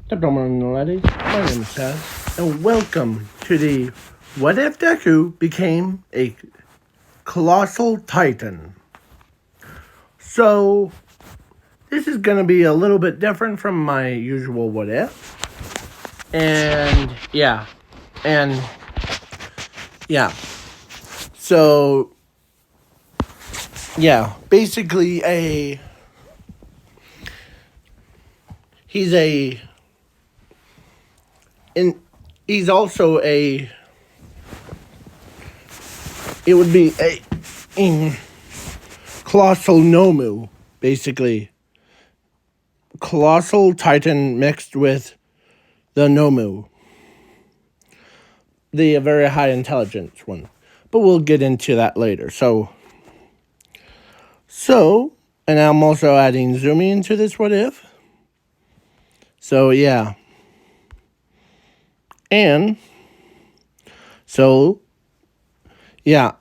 Gentlemen and ladies, my name is Chaz, and welcome to the What If Deku Became a Colossal Titan. So, this is going to be a little bit different from my usual What If. And, yeah. So, yeah, basically he's also it would be a colossal Nomu, basically. Colossal Titan mixed with the Nomu. The very high intelligence one. But we'll get into that later. So, and I'm also adding Zumi into this what if. So, yeah. And,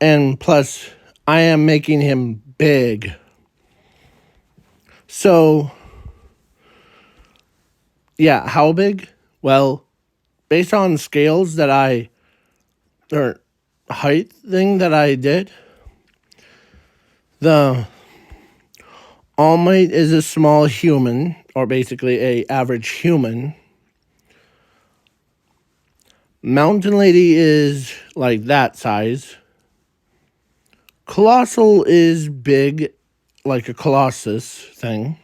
and plus, I am making him big. So, yeah, how big? Well, based on scales or height thing that I did, the All Might is a small human, or basically a average human. Mountain Lady is like that size. Colossal is big, like a colossus thing.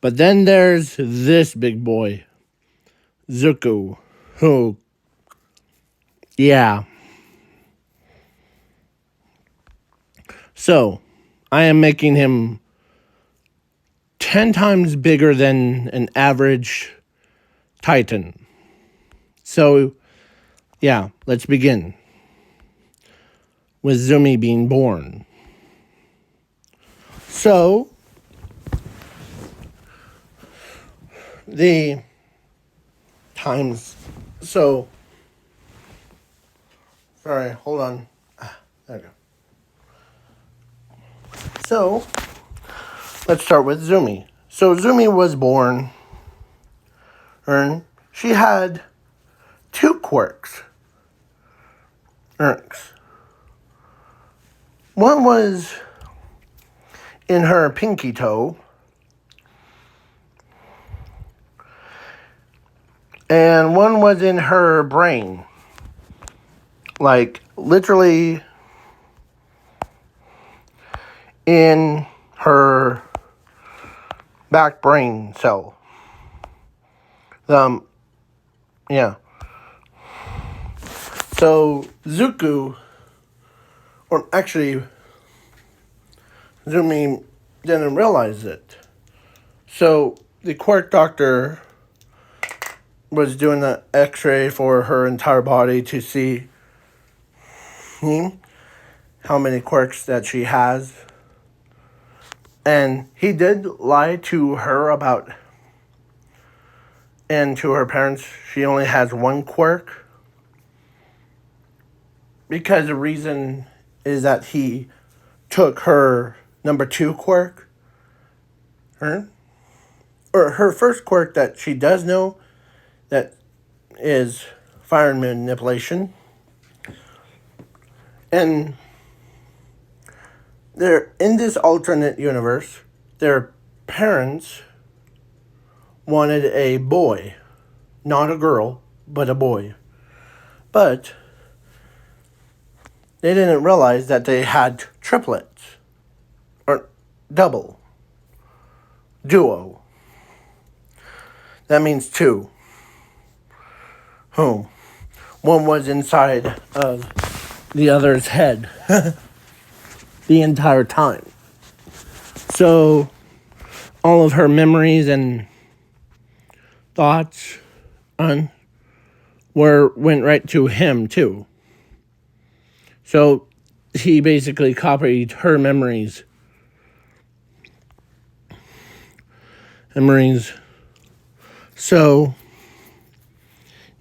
But then there's this big boy, Zuko, who, yeah. So, I am making him 10 times bigger than an average Titan. So, yeah, let's begin with Zumi being born. So, the times, sorry, hold on. There we go. So, let's start with Zumi. So, Zumi was born, and she had 2 quirks. One was in her pinky toe, and one was in her brain. Like, literally in her back brain cell. Yeah. So, Zuko, or actually, Zumi didn't realize it. So, the quirk doctor was doing the x-ray for her entire body to see how many quirks that she has. And he did lie to her and to her parents, she only has 1 quirk. Because the reason is that he took her number 2 quirk. Or her first quirk that she does know, that is fire manipulation. And in this alternate universe, their parents wanted a boy. Not a girl, but a boy. But they didn't realize that they had triplets. Or double. Duo. That means 2. One was inside of the other's head the entire time. So, all of her memories and thoughts went right to him too. So, he basically copied her memories. So,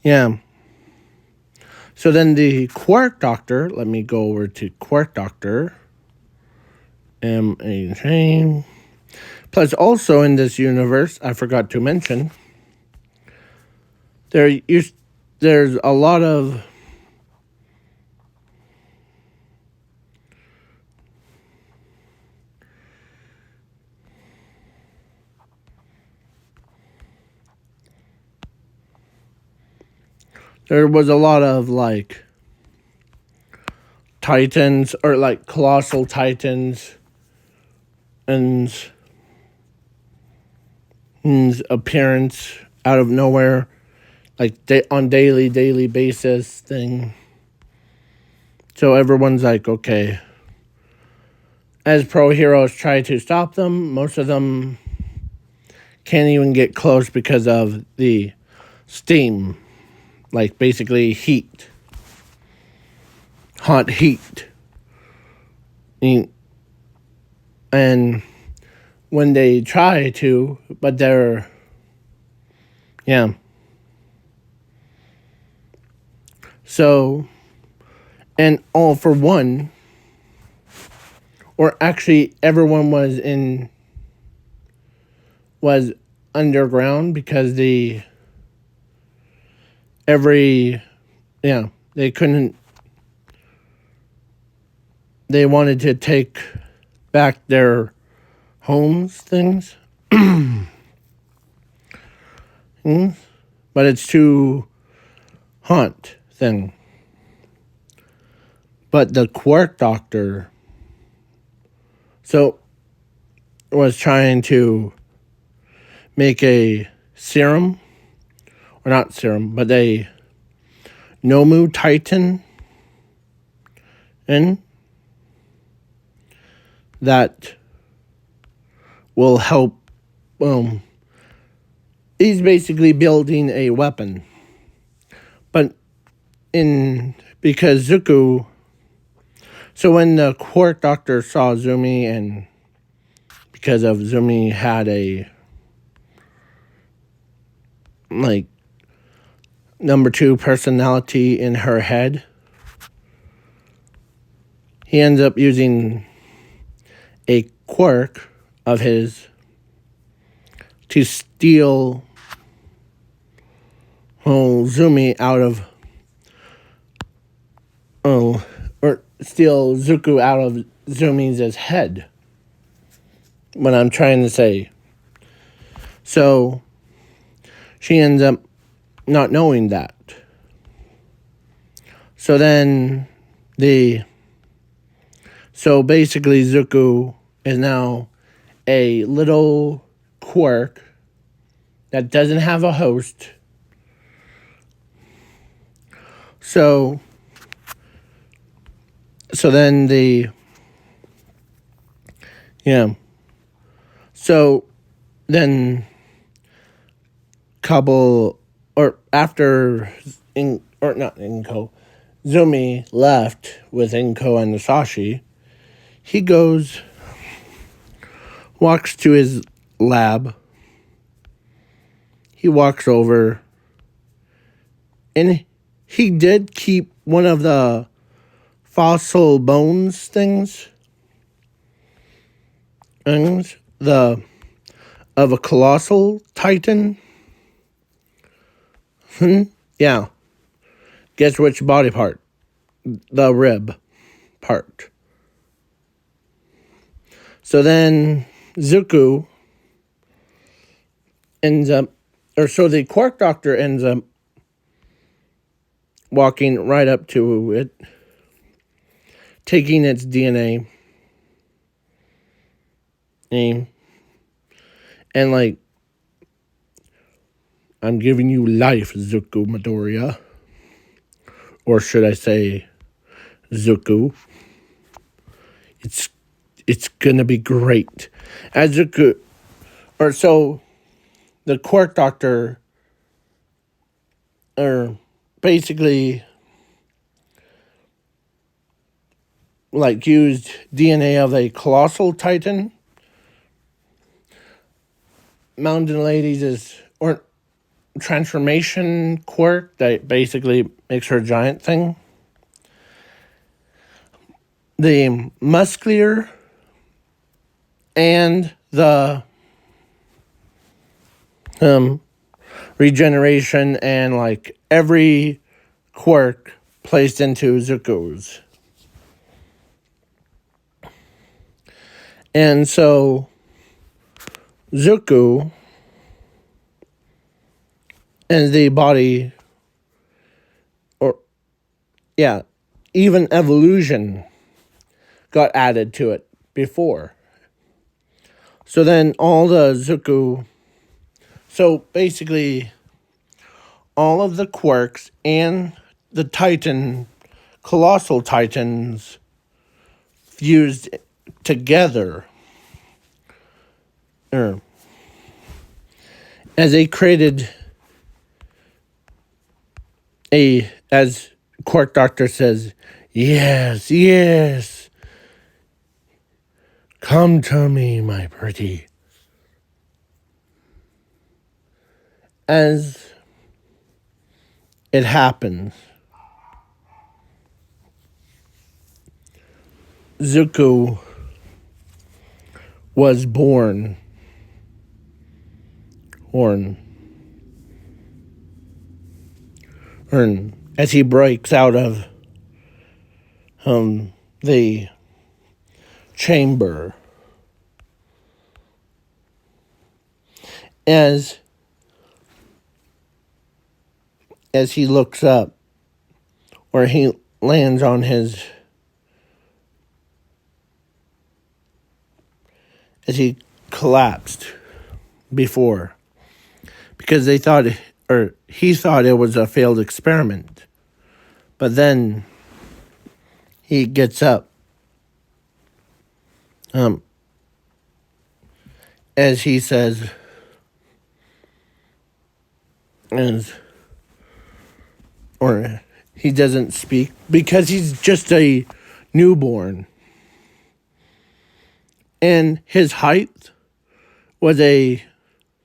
yeah. So then the Quark Doctor, let me go over to Quark Doctor. M-A-J. Plus also in this universe, I forgot to mention, there's a lot of there was a lot of like titans or like colossal titans and appearance out of nowhere, like on daily basis thing. So everyone's like, okay. As pro heroes try to stop them, most of them can't even get close because of the steam, like basically heat, hot heat. And when they try to, but they're, yeah. So, and all for one, or actually everyone was underground because they couldn't, they wanted to take back their homes things. But it's too hot thing. But the Quark Doctor was trying to make a serum, or not serum, but a Nomu Titan that will help. He's basically building a weapon, but because Zuko. So when the Quark Doctor saw Zumi, and because of Zumi had a like number 2 personality in her head, he ends up using a quirk of his to steal Zumi out of or steal Zuko out of Zumi's head. What I'm trying to say. So she ends up not knowing that. So then so basically Zuko is now a little quirk that doesn't have a host. So then So then after Zumi left with Inko and Musashi, he walks to his lab. He walks over, and he did keep one of the fossil bones things of a colossal titan. Yeah. Guess which body part? The rib part. So then Zuko the Quark Doctor ends up walking right up to it, taking its DNA, and like, I'm giving you life, Zuko Midoriya. Or should I say, Zuko. It's gonna be great. As Zuko, the Quark Doctor, basically, like, used DNA of a colossal titan. Mountain Lady's transformation quirk that basically makes her a giant thing. The muscular and the regeneration and like every quirk placed into Zuko's. And so Zuko and the body, or yeah, even evolution got added to it before. So then all the Zuko, so basically all of the quirks and the Titan, colossal Titans fused together. As they created as Quark Doctor says, yes, yes, come to me, my pretty. As it happens, Zuko was born as he breaks out of the chamber. As he looks up, or he lands on his, as he collapsed before, because they thought, or he thought it was a failed experiment. But then he gets up, as he says, or he doesn't speak because he's just a newborn. And his height was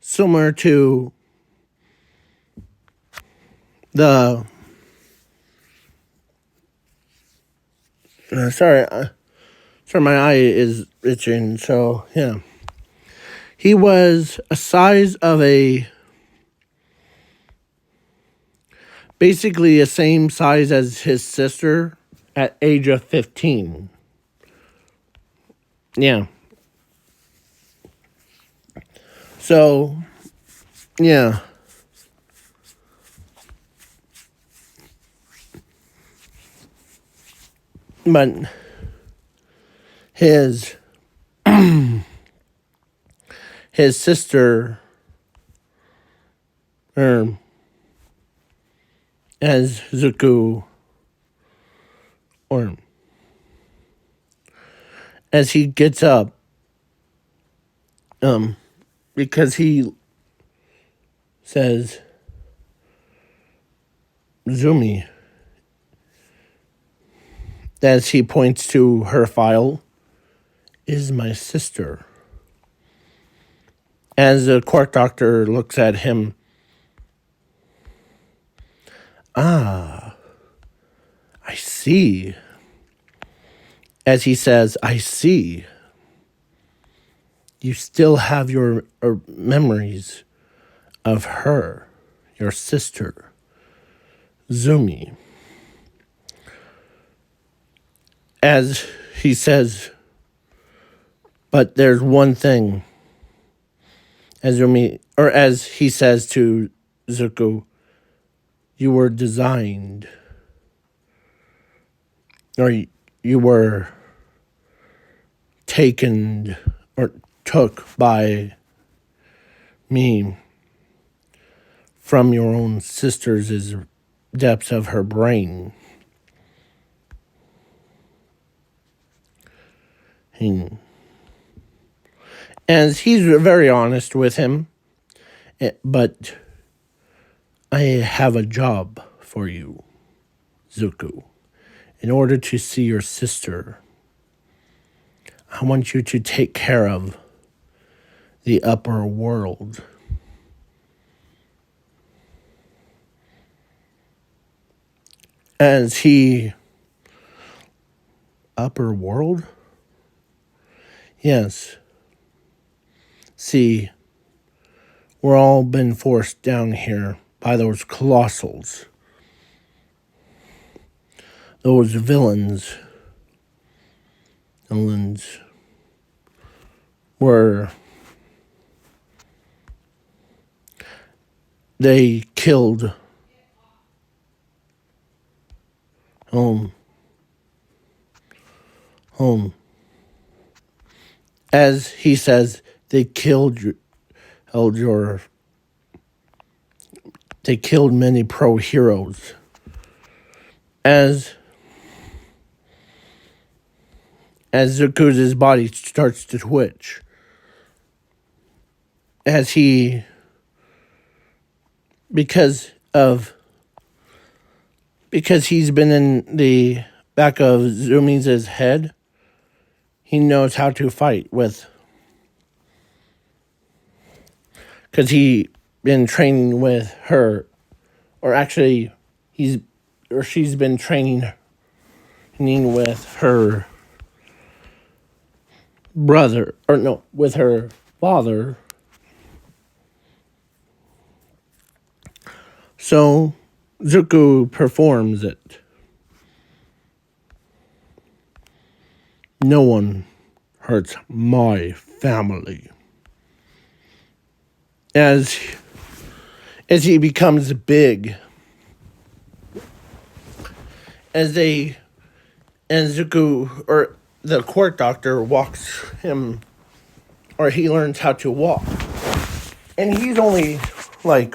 similar to the sorry, my eye is itching. So yeah, he was a size of basically the same size as his sister at age of 15. Yeah. So yeah. But his sister, as Zuko, or as he gets up, because he says, Zumi, as he points to her file, is my sister. As the court doctor looks at him, I see. As he says, I see. You still have your memories of her, your sister, Zumi. As he says, but there's one thing. As he says to Zuko, you were designed, or you were taken or took by me from your own sister's depths of her brain. And he's very honest with him, but I have a job for you, Zuko. In order to see your sister, I want you to take care of the upper world. As he... Upper world? Yes. See, we're all been forced down here by those colossals. Those villains were they killed home as he says they killed they killed many pro heroes as Zuku's body starts to twitch as he because he's been in the back of Zumi's head, he knows how to fight with because he been training with her, or actually she's been training with her brother, or no, with her father. So Zuko performs it. No one hurts my family. As he becomes big, and Zuko, or the court doctor, walks him, or he learns how to walk. And he's only like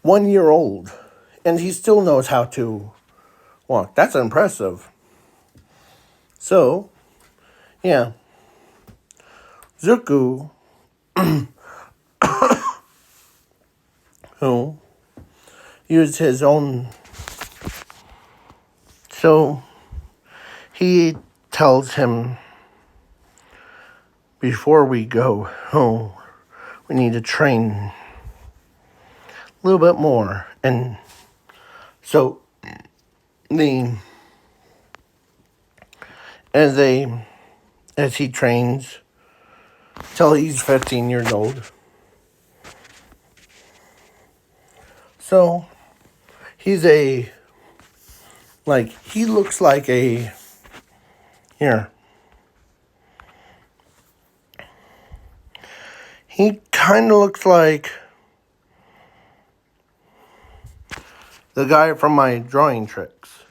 1 year old, and he still knows how to walk. That's impressive. So, yeah, Zuko, who used his own, so he tells him, before we go, we need to train a little bit more. And so as he trains till he's 15 years old. So he's he looks like he kind of looks like the guy from my drawing tricks.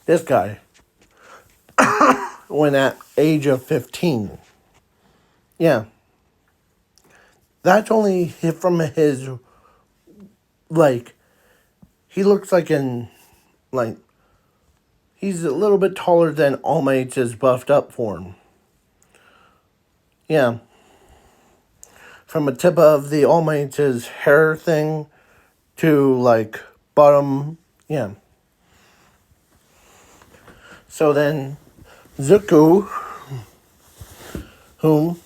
This guy. When at age of 15. Yeah. That's only from his, he looks like he's a little bit taller than All Might's buffed up form. Yeah. From the tip of the All Might's hair thing to, bottom, yeah. So then, Zuko, whom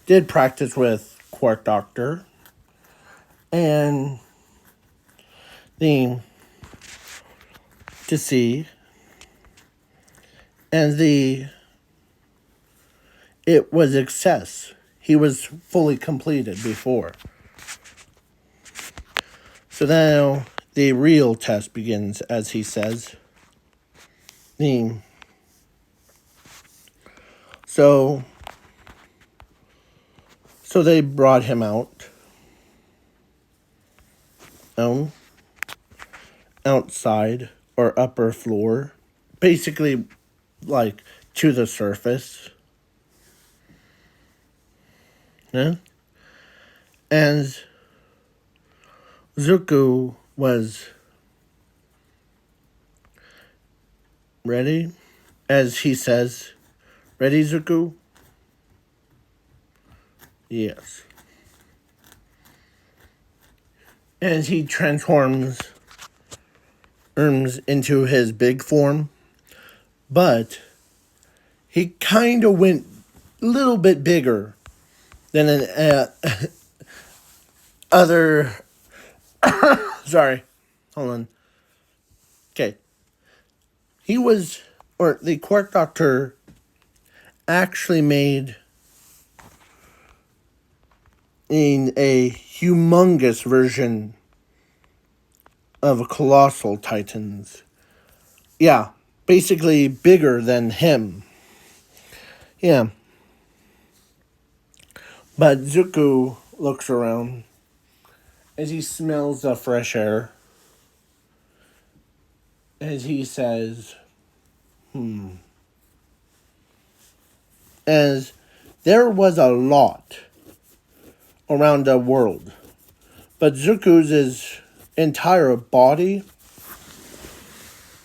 did practice with Quark Doctor, and to see, and it was success. He was fully completed before. So now the real test begins, as he says. So they brought him outside, or upper floor, basically to the surface. Yeah? And Zuko was ready, as he says. Ready, Zuko? Yes. And he transforms into his big form, but he kind of went a little bit bigger than an other. Sorry, hold on. Okay, the Quark Doctor actually made in a humongous version of colossal titans. Yeah, basically bigger than him. Yeah. But Zuko looks around as he smells the fresh air. As he says, as there was a lot around the world, but Zuko's entire body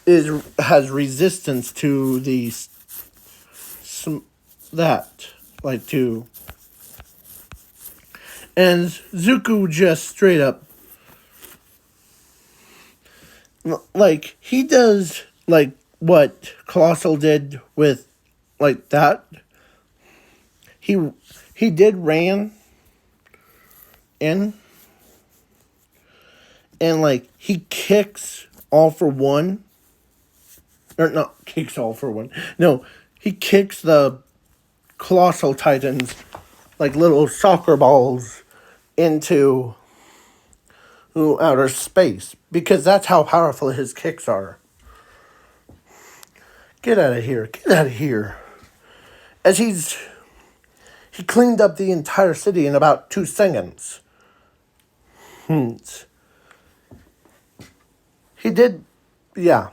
has resistance to that, like to, and Zuko just straight up, like he does, like what Colossal did with, like that. He did ran in, and like he kicks all for one. Or not kicks all for one. No, he kicks the colossal titans like little soccer balls into outer space. Because that's how powerful his kicks are. Get out of here. Get out of here. As he cleaned up the entire city in about 2 seconds. He did, yeah.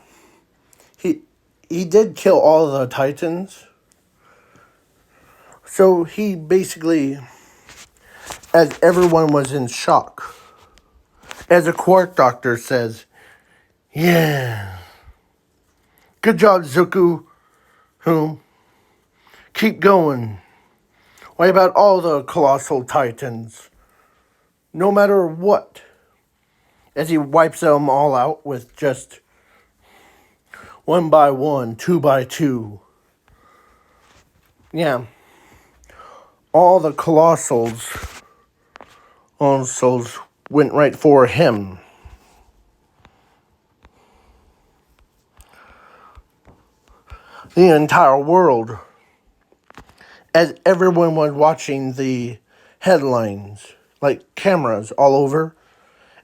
He did kill all the titans. So he basically, as everyone was in shock, as a quark doctor says, yeah, good job, Zuko. Keep going. What about all the colossal titans? No matter what. As he wipes them all out with just 1 by 1, 2 by 2. Yeah. All the colossals also went right for him. The entire world, as everyone was watching the headlines, like cameras all over,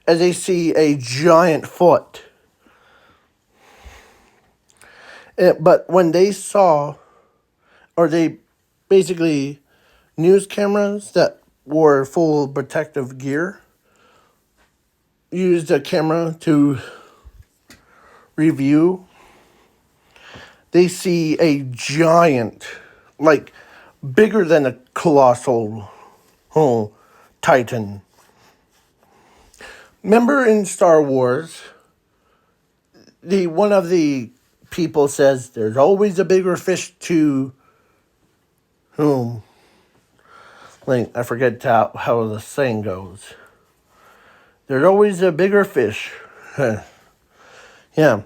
as they see a giant foot. But when they saw, or they basically, news cameras that wore full protective gear, used a camera to review, they see a giant, like bigger than a colossal titan. Remember in Star Wars, one of the people says there's always a bigger fish to whom. Like, I forget how the saying goes. There's always a bigger fish. Yeah.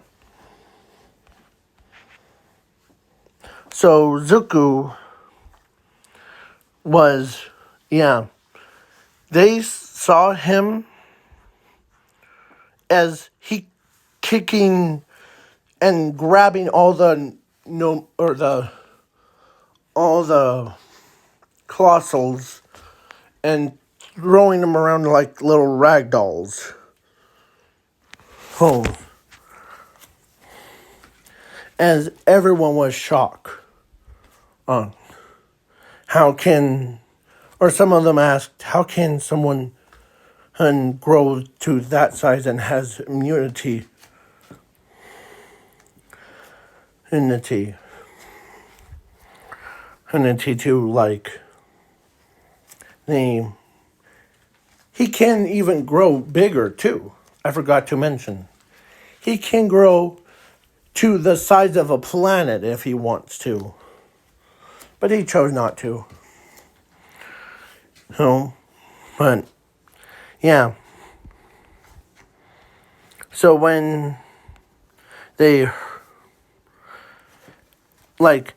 So Zuko was, yeah. They saw him as he kicking and grabbing all the colossals and throwing them around like little rag dolls. As everyone was shocked on how can, or some of them asked, how can someone grow to that size and has immunity to like he can even grow bigger too. I forgot to mention. He can grow to the size of a planet if he wants to. But he chose not to. But yeah. So when they, like,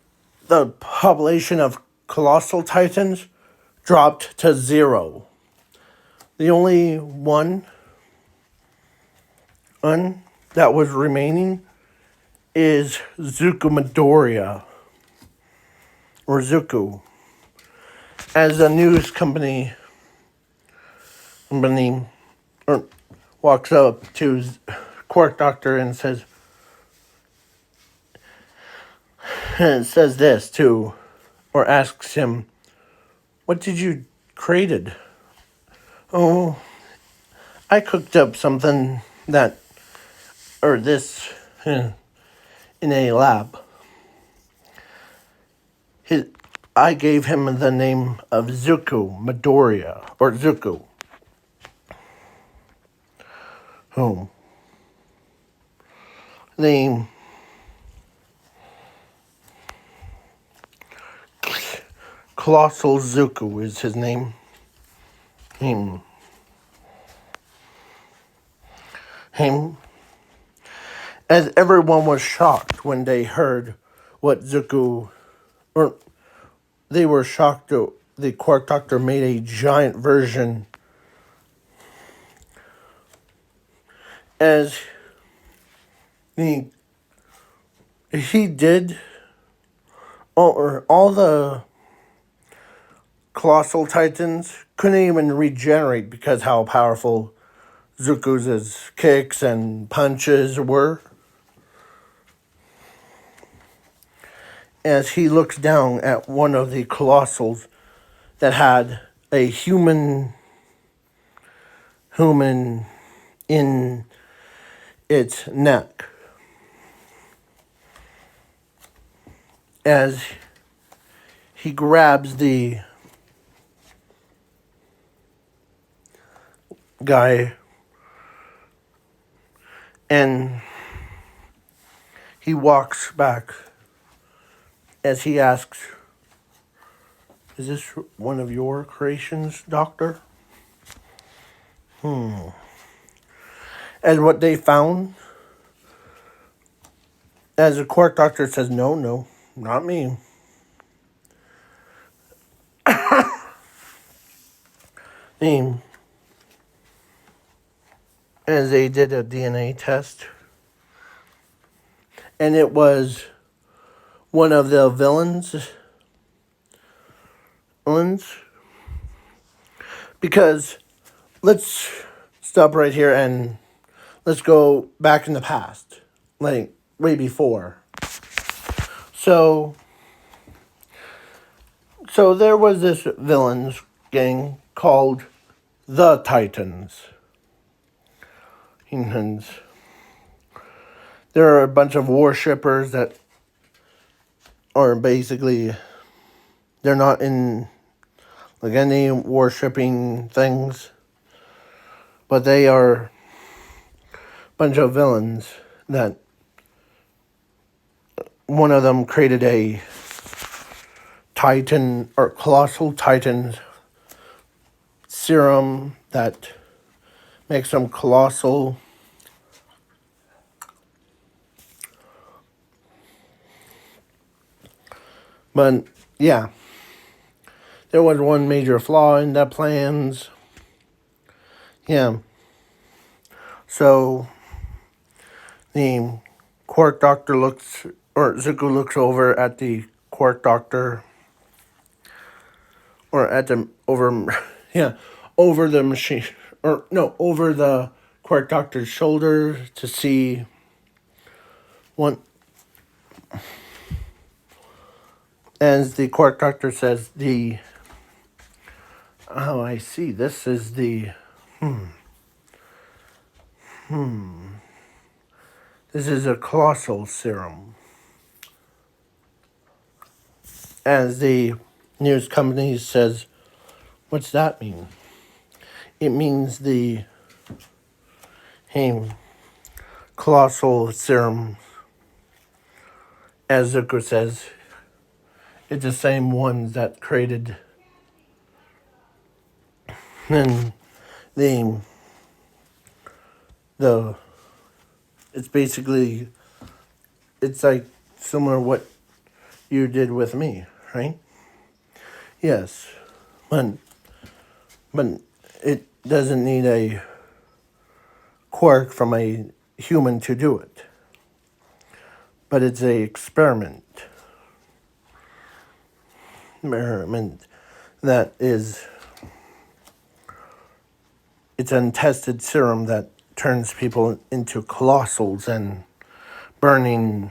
the population of colossal titans dropped to 0. The only one that was remaining is Zuko Midoriya, or Zuko, as a news company Benin or walks up to Quark Doctor and says this too, or asks him, "What did you created?" "Oh, I cooked up something that or this in a lab." His, I gave him the name of Zuko Midoriya or Zuko. Oh, the colossal Zuko is his name. Him. Him. As everyone was shocked when they heard what Zuko, or they were shocked that the Quark Doctor made a giant version as he did all the colossal titans couldn't even regenerate because how powerful Zuko's kicks and punches were. As he looks down at one of the colossals that had a human in its neck. As he grabs the guy and he walks back as he asks, "Is this one of your creations, Doctor?" And what they found, as the Quark Doctor says, no, not me. As they did a DNA test, and it was one of the villains. Because let's stop right here and let's go back in the past, like way before. So there was this villains gang called the Titans. And there are a bunch of worshippers that are basically, they're not in like any worshipping things, but they are a bunch of villains that one of them created a Titan or colossal Titan serum that makes them colossal. But yeah, there was one major flaw in the plans. Yeah. So the Quark Doctor Zuko looks over at the Quark Doctor, or at the, over the machine, or no, over the Quark Doctor's shoulder to see one. As the Quark Doctor says, I see, this is the, this is a colossal serum. As the news company says, what's that mean? It means the colossal serum, as Zuko says, it's the same ones that created and the it's basically, it's like similar what you did with me, right? Yes, but it doesn't need a quark from a human to do it. But it's a experiment that is it's an untested serum that turns people into colossals and burning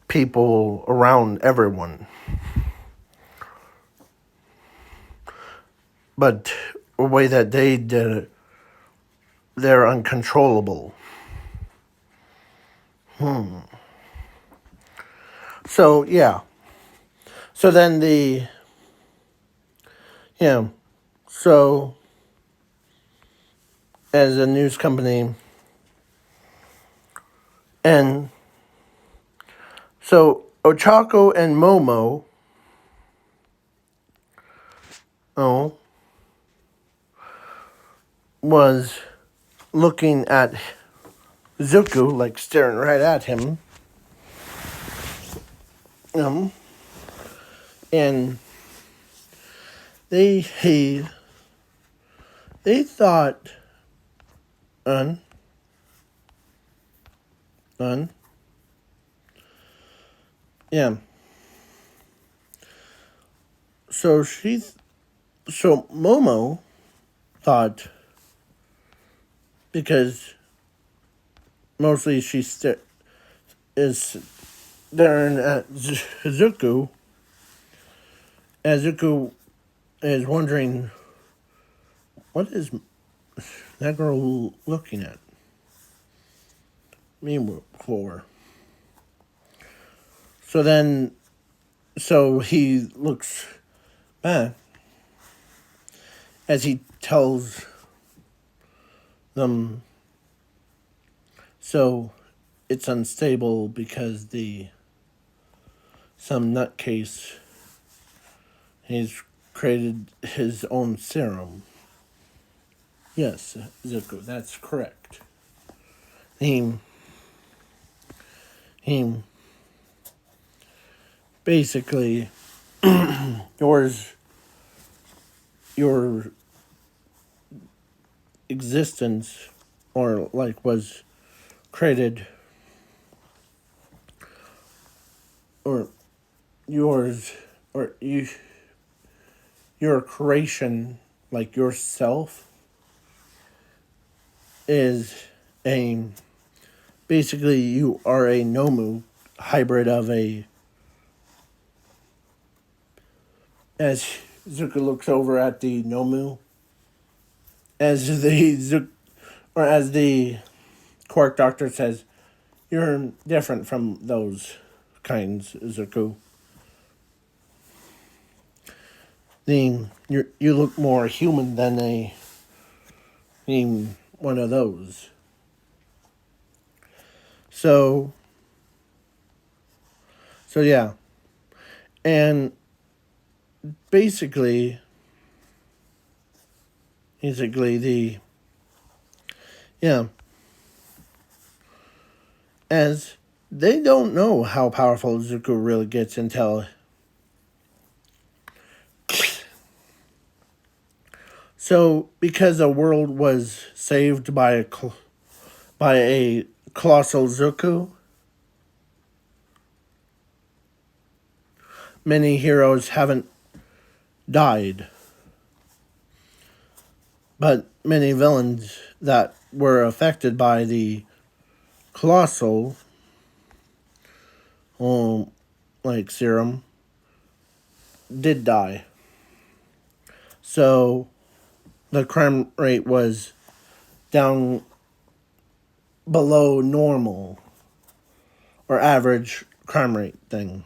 people around everyone. But the way that they did it, they're uncontrollable. So, yeah. So then yeah. So, as a news company, and so Ochako and Momo, oh, was looking at Zuko, like staring right at him. And they thought un un yeah. So so Momo thought, because mostly she is staring at Zuko, as Zuko is wondering, what is that girl looking at me for? So he looks back as he tells them, so it's unstable because some nutcase, he's created his own serum. Yes, Zuko, that's correct. He basically your existence, or like, was created, or yours, or your creation, like yourself, is a basically you are a Nomu hybrid of a, as Zuko looks over at the Nomu, as the Quark Doctor says, you're different from those kinds, Zuko. You look more human than one of those. So yeah, and basically yeah, as they don't know how powerful Zuko really gets until so, because the world was saved by a colossal Zuko, many heroes haven't died, but many villains that were affected by the colossal, like serum, did die. So the crime rate was down below normal or average crime rate thing.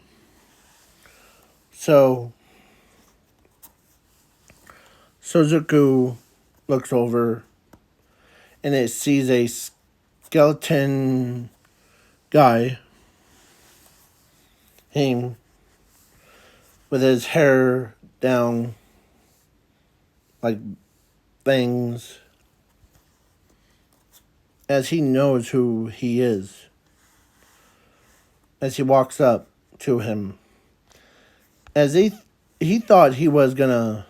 So Zuko looks over and it sees a skeleton guy, him, with his hair down like bangs, as he knows who he is, as he walks up to him, as he thought he was gonna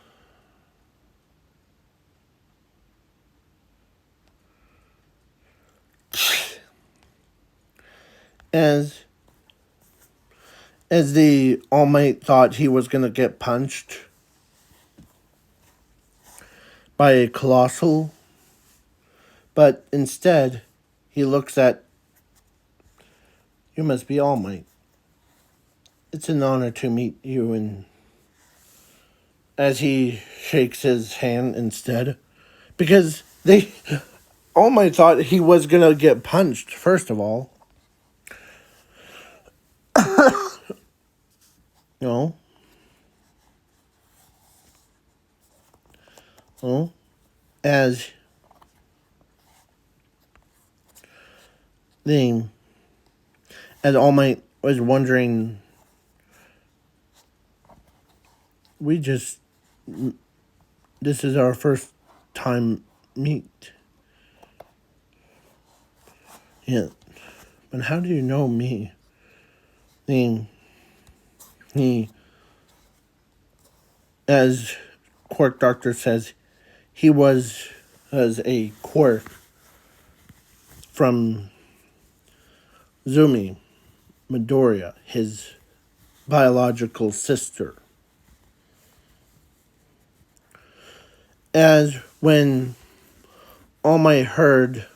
as the All Might thought he was gonna get punched, by a colossal, but instead he looks at, "You must be All Might. It's an honor to meet you," and as he shakes his hand instead, because All Might thought he was gonna get punched, first of all. No. No. As the as All Might was wondering, we just this is our first time meet. Yeah. But how do you know me? He as Quirk Doctor says, he was as a quirk from Zumi Midoriya, his biological sister. As when All Might heard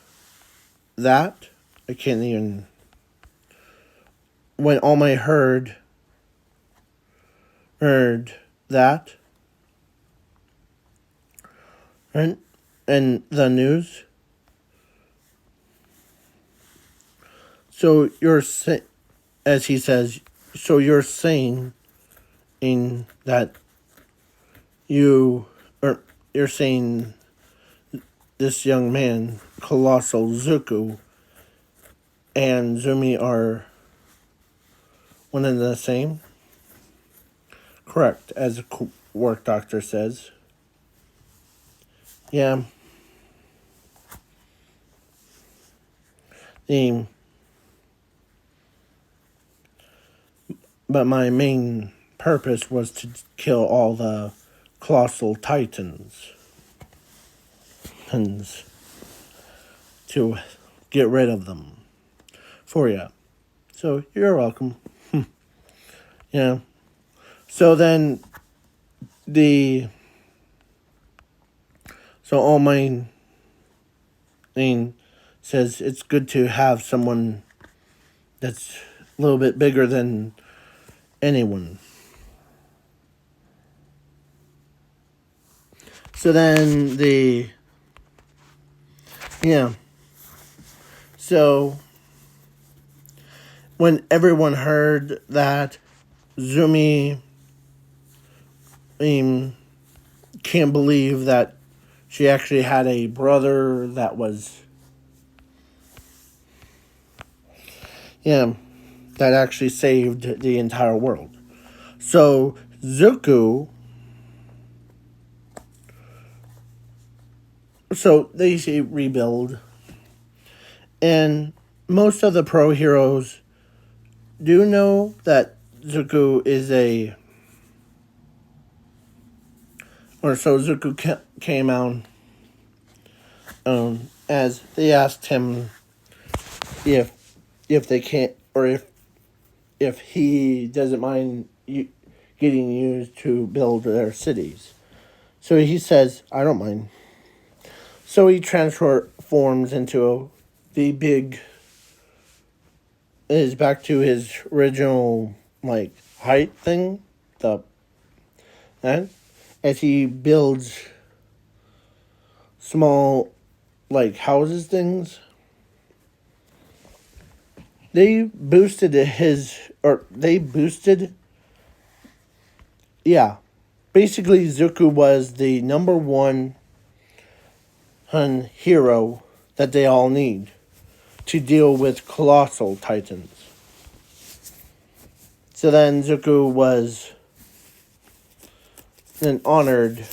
that, I can't even. When All Might heard that, right, and the news. So as he says, so you're saying in that you're saying this young man, Colossal Zuko, and Zumi are one and the same? Correct, as the work doctor says. Yeah. But my main purpose was to kill all the colossal titans. To get rid of them for you. So you're welcome. Yeah. So then All Might says it's good to have someone that's a little bit bigger than anyone. So then So when everyone heard that, Zumi can't believe that she actually had a brother that was that actually saved the entire world. So Zuko, so they say rebuild, and most of the pro heroes do know that Zuko is Zuko came out as they asked him if they can't, or if he doesn't mind getting used to build their cities. So he says, "I don't mind." So he transforms into the big, is back to his original height thing, that as he builds small houses things. They boosted basically Zuko was the number one hero that they all need to deal with colossal titans. So then Zuko was an honored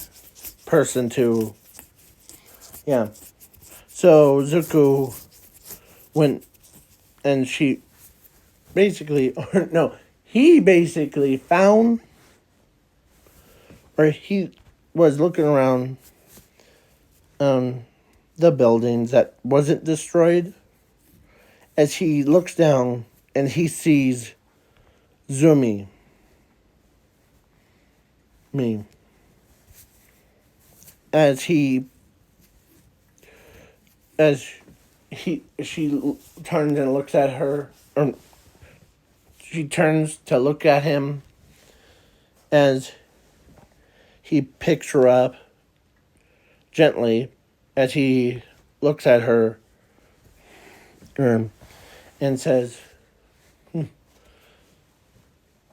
person to, So Zuko went, and he basically found, or he was looking around the buildings that wasn't destroyed. As he looks down and he sees Zumi. as he as she turns and looks at her, or she turns to look at him as he picks her up gently as he looks at her, and says,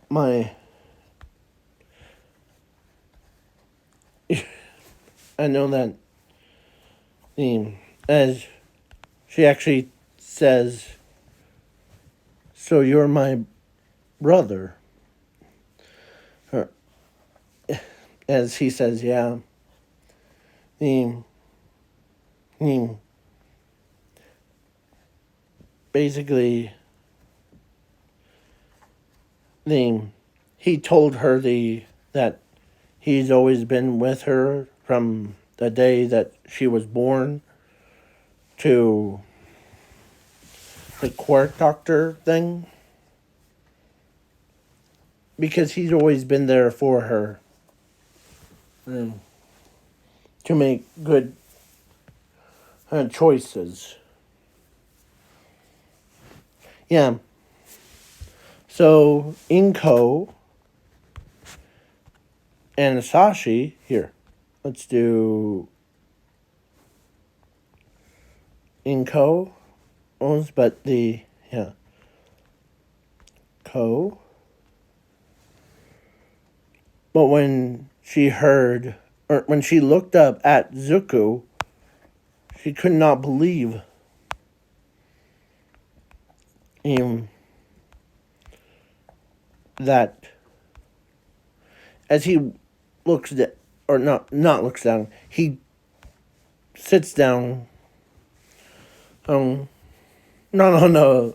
my I know that, as she actually says, so you're my brother. Her, as he says, yeah. Basically, he told her that he's always been with her from the day that she was born to the quirk doctor thing, because he's always been there for her, to make good choices. Yeah. So Inko and Asashi here. Let's do Inko owns, but Ko. But when she heard, or when she looked up at Zuko, she could not believe that as he looks at, or not looks down, he sits down, not on the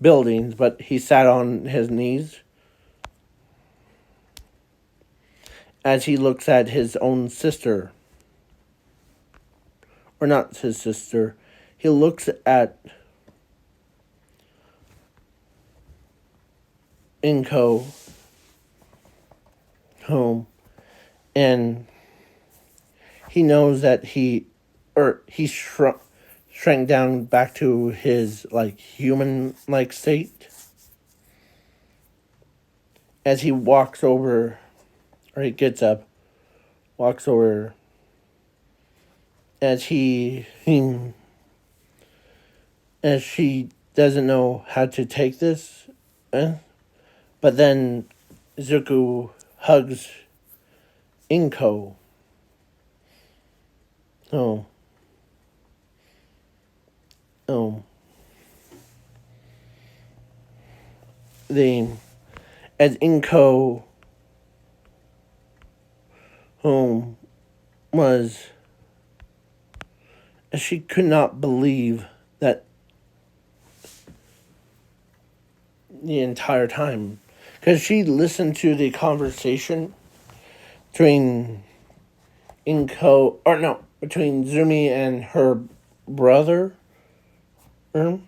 buildings, but he sat on his knees as he looks at his own sister, or not his sister. He looks at Inko home, and he knows that he shrank down back to his human state as he walks over, or he gets up, walks over, as as she doesn't know how to take this, but then Zuko hugs Inko. Oh. As Inko was, she could not believe that the entire time, because she listened to the conversation between between Zumi and her brother, and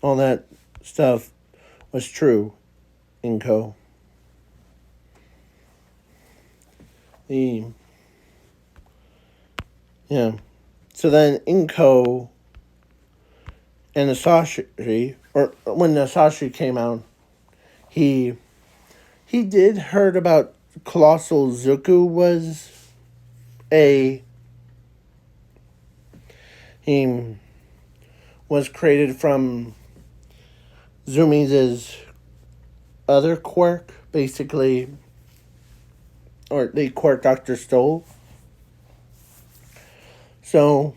all that stuff was true. Inko. So then Inko and Asashi, or when Asashi came out, he did heard about colossal Zuku was he was created from Zumi's other quirk, basically, or the quirk Doctor stole. So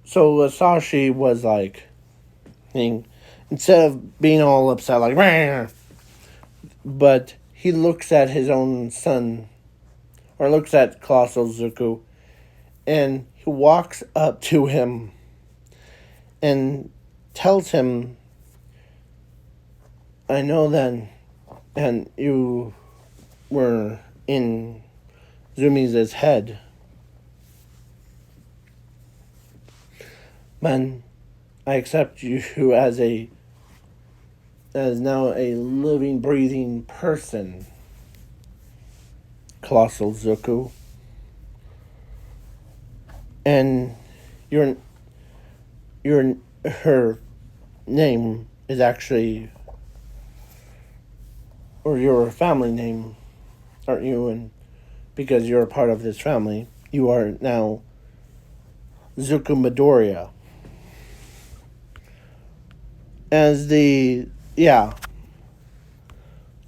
Asashi was like, instead of being all upset, like, rah, but he looks at his own son, or looks at colossal Zuko, and he walks up to him and tells him, I know then, and you were in Zumi's head, but I accept you as now a living, breathing person, colossal Zuko, and your your her name is actually, or your family name, aren't you? And because you're a part of this family, you are now Zuko Midoriya. As the yeah,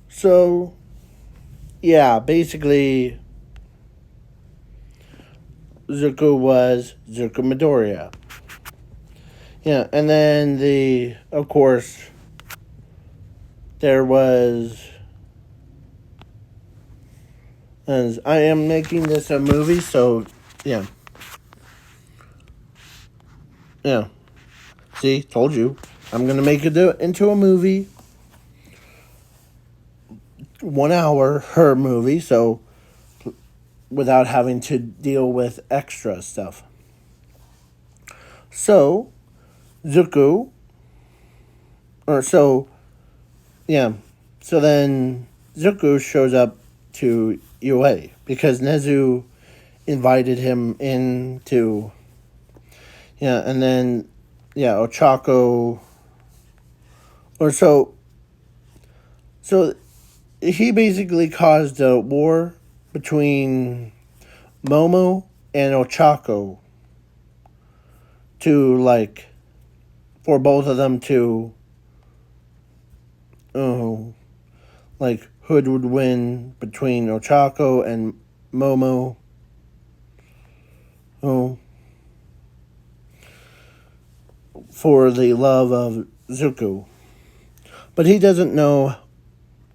so yeah, basically Zuko was Zuko Midoriya. Yeah, and then of course, there was, as I am making this a movie, so yeah, yeah. See, told you, I'm gonna make it into a movie, 1 hour her movie, so without having to deal with extra stuff. So Zuko, or so yeah, so then Zuko shows up to UA because Nezu invited him into, yeah, and then yeah, Ochako, or so he basically caused a war between Momo and Ochako to, like, for both of them to, oh, like, who would win between Ochako and Momo. Oh, for the love of Zuko. But he doesn't know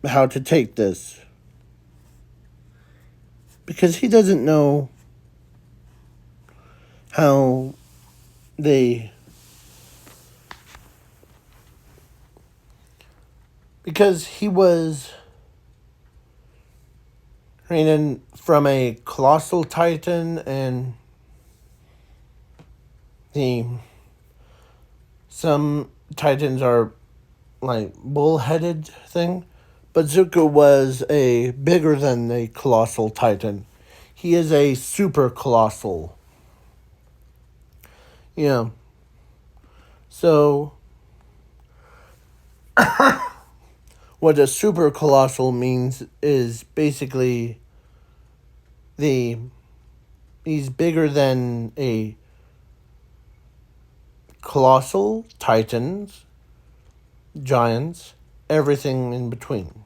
how to take this. Because he doesn't know how they. Because he was reigning from a colossal titan, and some titans are like bull-headed thing, but Zuko was a bigger than a colossal titan. He is a super colossal. Yeah. So what a super colossal means is basically he's bigger than a colossal, titans, giants, everything in between.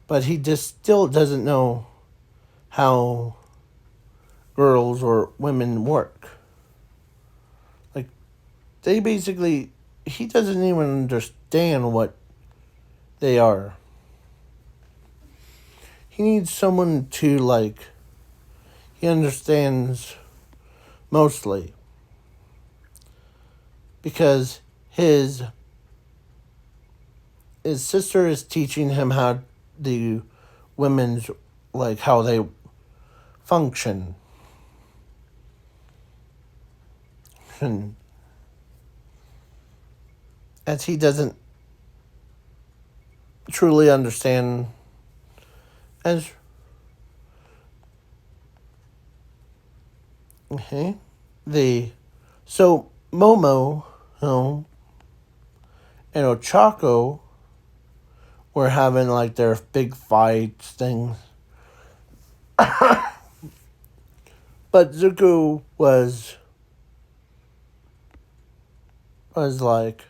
But he just still doesn't know how girls or women work. Like, they basically, he doesn't even understand what they are. He needs someone to, like, he understands mostly. Because his sister is teaching him how the women's, like, how they function. And as he doesn't truly understand, as okay, so Momo, and Ochako were having, like, their big fights things. But Zuko was like,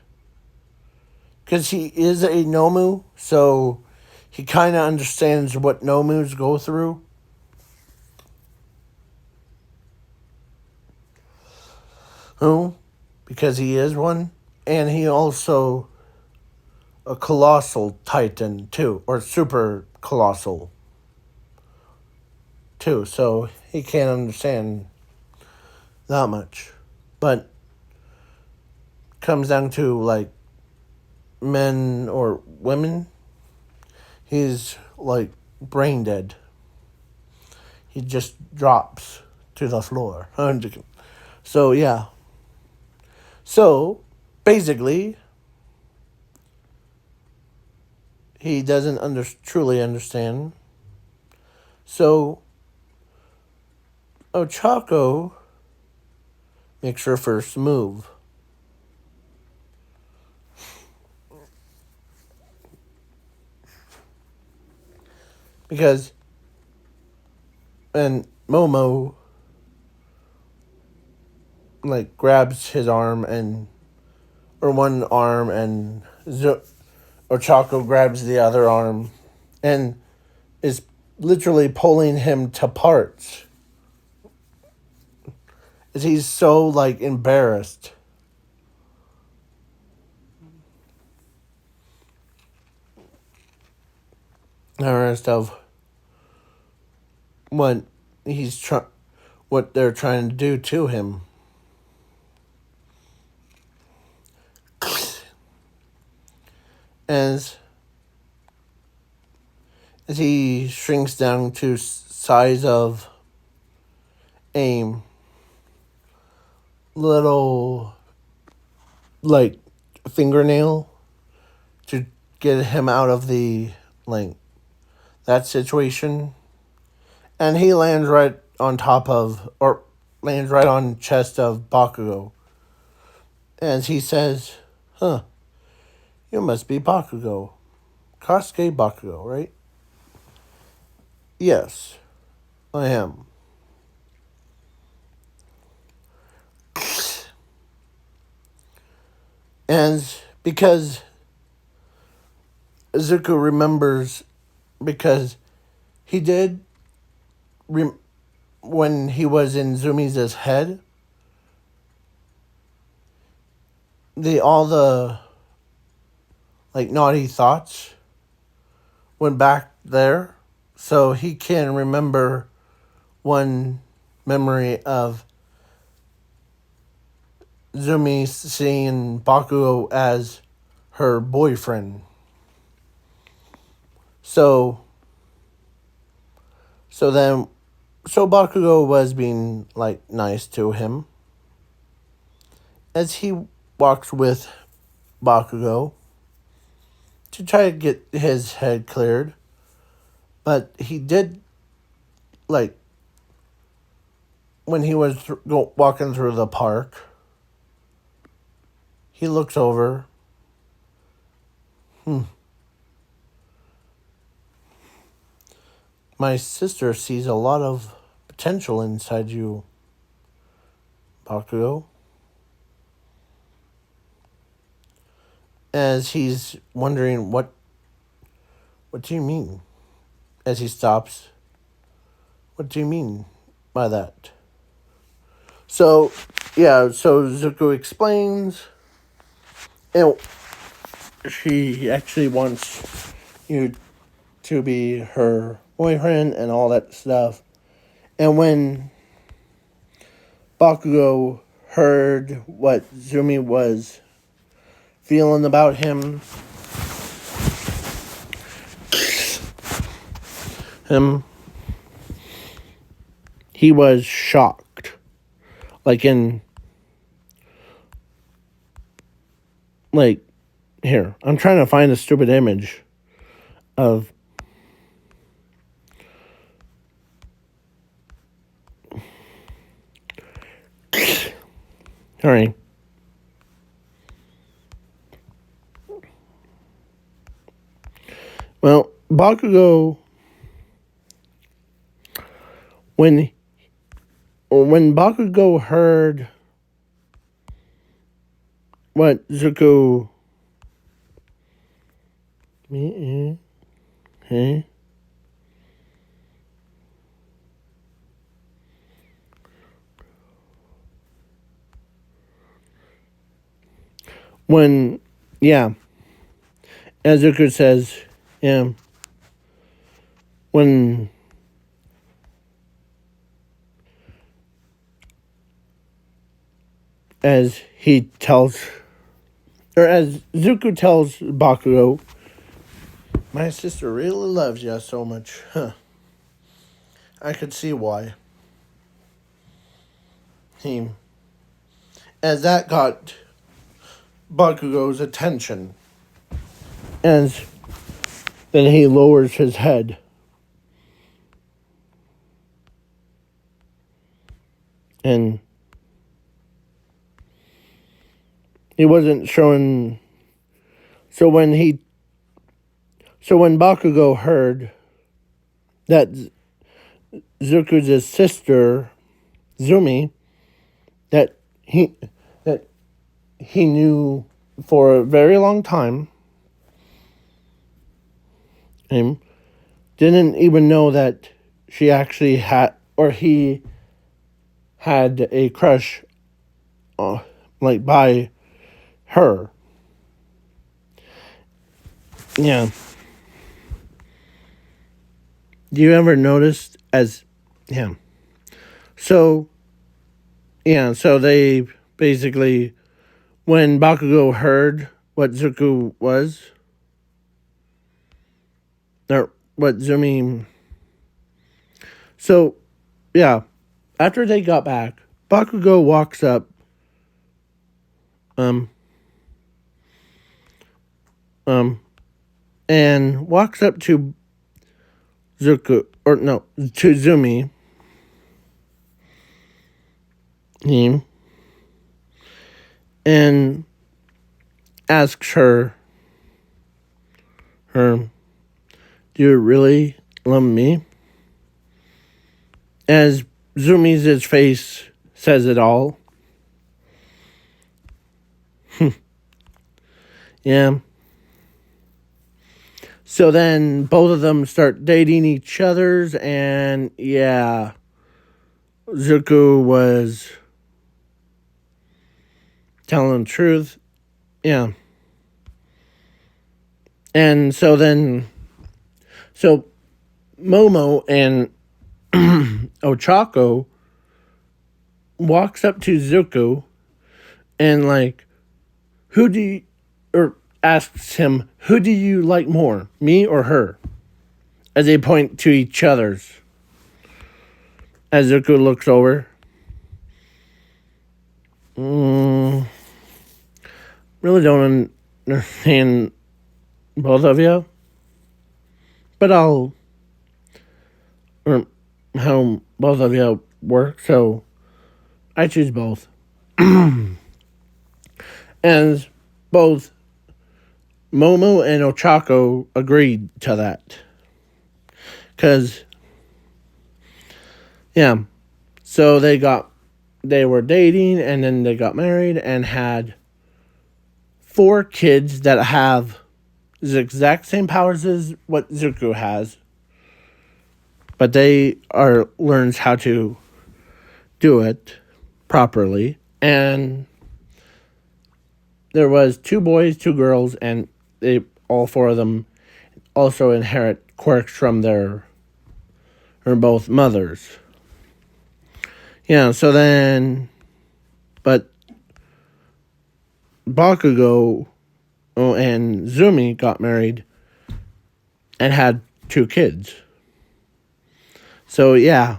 because he is a Nomu, so he kind of understands what Nomus go through. Oh, because he is one. And he also a colossal titan too, or super colossal too, so he can't understand that much. But comes down to, like, men or women, he's, like, brain dead. He just drops to the floor. So yeah. So, basically, he doesn't truly understand. So, Ochako makes her first move. Because, and Momo, like, grabs his arm or one arm, and Ochako grabs the other arm and is literally pulling him to parts. As he's so, like, embarrassed. Embarrassed of what what they're trying to do to him. As he shrinks down to size of a little, like, fingernail to get him out of the, like, that situation. And he lands right on top of, or lands right on chest of Bakugo. As he says, "Huh, you must be Bakugo. Kasuke Bakugo, right?" "Yes, I am." And because Zuko remembers, because he did, when he was in Zumiza's head, all the, like, naughty thoughts went back there. So he can remember one memory of Zumi seeing Bakugo as her boyfriend. So Bakugo was being, like, nice to him. As he walks with Bakugo to try to get his head cleared. But he did, like, when he was walking through the park, he looks over. My sister sees a lot of potential inside you, Bakugo. As he's wondering, what do you mean? As he stops, what do you mean by that? So Zuko explains, and she actually wants you to be her boyfriend and all that stuff. And when Bakugo heard what Zumi was feeling about him, he was shocked. Like, here, I'm trying to find a stupid image of, sorry. Well, Bakugo, when Bakugo heard what Zuko, when, as Zuko says, when as he tells, or as Zuko tells Bakugo, my sister really loves you so much. Huh. I could see why. As that got Bakugo's attention. And then he lowers his head. And he wasn't showing. So when Bakugo heard that Zuku's sister, Zumi, that he knew for a very long time, and didn't even know that she actually had, or he had a crush, by her. Yeah. Do you ever notice yeah. So they basically, when Bakugo heard what Zuku was, or what Zumi. So, yeah, after they got back, Bakugo walks up, and walks up to Zuku, or no, to Zumi. And asks her, do you really love me? As Zumi's face says it all. Yeah. So then both of them start dating each other's, and yeah, Zuku was telling the truth. Yeah. And so Momo and Ochako walks up to Zuku and asks him, who do you like more, me or her? As they point to each other's. As Zuku looks over. Really don't understand both of you. But how both of you work, so I choose both. And both Momo and Ochako agreed to that. Because, yeah, so they were dating, and then they got married and had 4 kids that have the exact same powers as what Zuku has. But they learns how to do it properly. And there was 2 boys, 2 girls, and all 4 of them also inherit quirks from both mothers. Yeah, so then, but Bakugo and Zumi got married and had 2 kids. So yeah,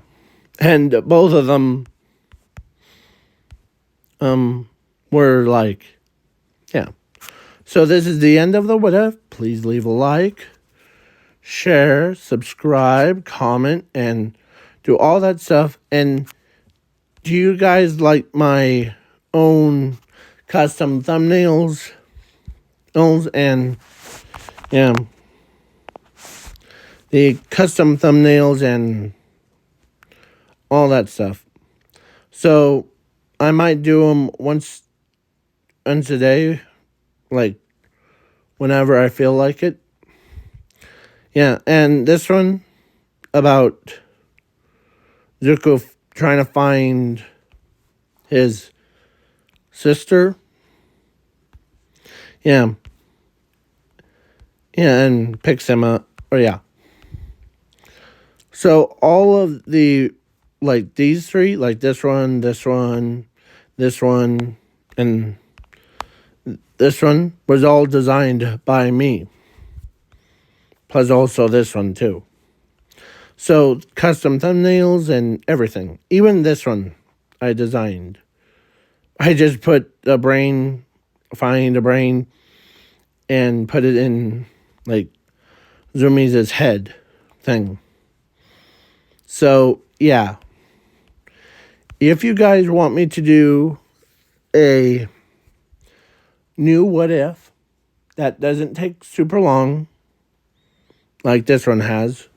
and both of them were yeah. So this is the end of the what if. Please leave a like, share, subscribe, comment, and do all that stuff. And do you guys like my own custom thumbnails? And yeah, the custom thumbnails and all that stuff. So I might do them once a day, whenever I feel like it. Yeah, and this one about Zuko trying to find his sister. Yeah. Yeah, and picks him up. Or yeah. So all of the, these 3, this one, this one, and this one was all designed by me. Plus also this one too. So custom thumbnails and everything. Even this one I designed. I just put a brain find a brain and put it in, like, Zumi's head thing. So, yeah. If you guys want me to do a new what if that doesn't take super long, like this one has,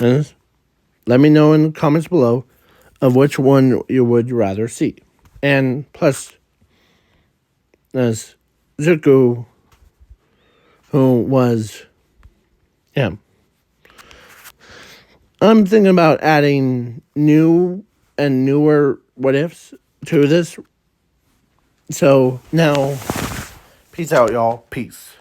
let me know in the comments below of which one you would rather see. And plus, as Zuko, who was, yeah. I'm thinking about adding new and newer what ifs to this. So now, peace out, y'all. Peace.